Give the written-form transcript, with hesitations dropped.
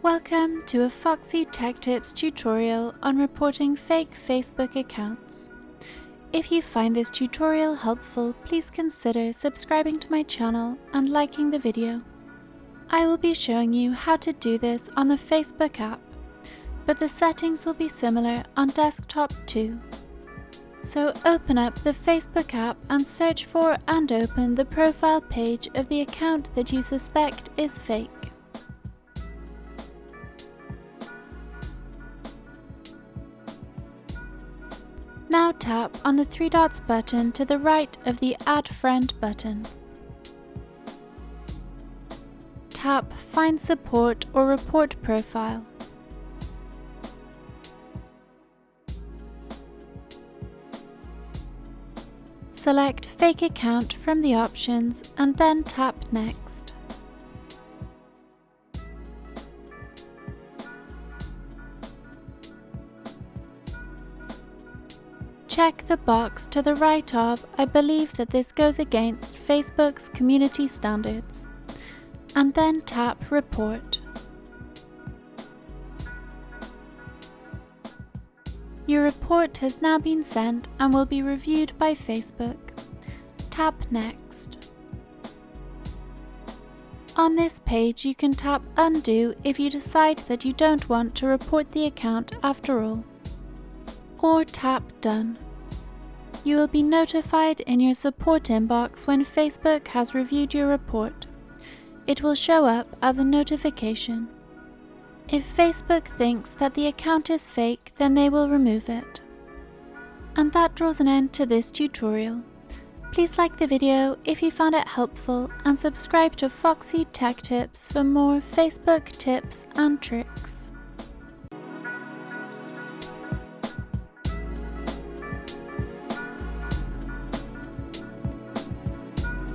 Welcome to a Foxy Tech Tips tutorial on reporting fake Facebook accounts. If you find this tutorial helpful, please consider subscribing to my channel and liking the video. I will be showing you how to do this on the Facebook app, but the settings will be similar on desktop too. So open up the Facebook app and search for and open the profile page of the account that you suspect is fake. Now tap on the three dots button to the right of the Add Friend button. Tap Find Support or Report Profile. Select Fake Account from the options and then tap Next. Check the box to the right of I believe that this goes against Facebook's community standards, and then tap Report. Your report has now been sent and will be reviewed by Facebook. Tap Next. On this page you can tap Undo if you decide that you don't want to report the account after all, or tap Done. You will be notified in your support inbox when Facebook has reviewed your report. It will show up as a notification. If Facebook thinks that the account is fake, then they will remove it. And that draws an end to this tutorial. Please like the video if you found it helpful and subscribe to Foxy Tech Tips for more Facebook tips and tricks.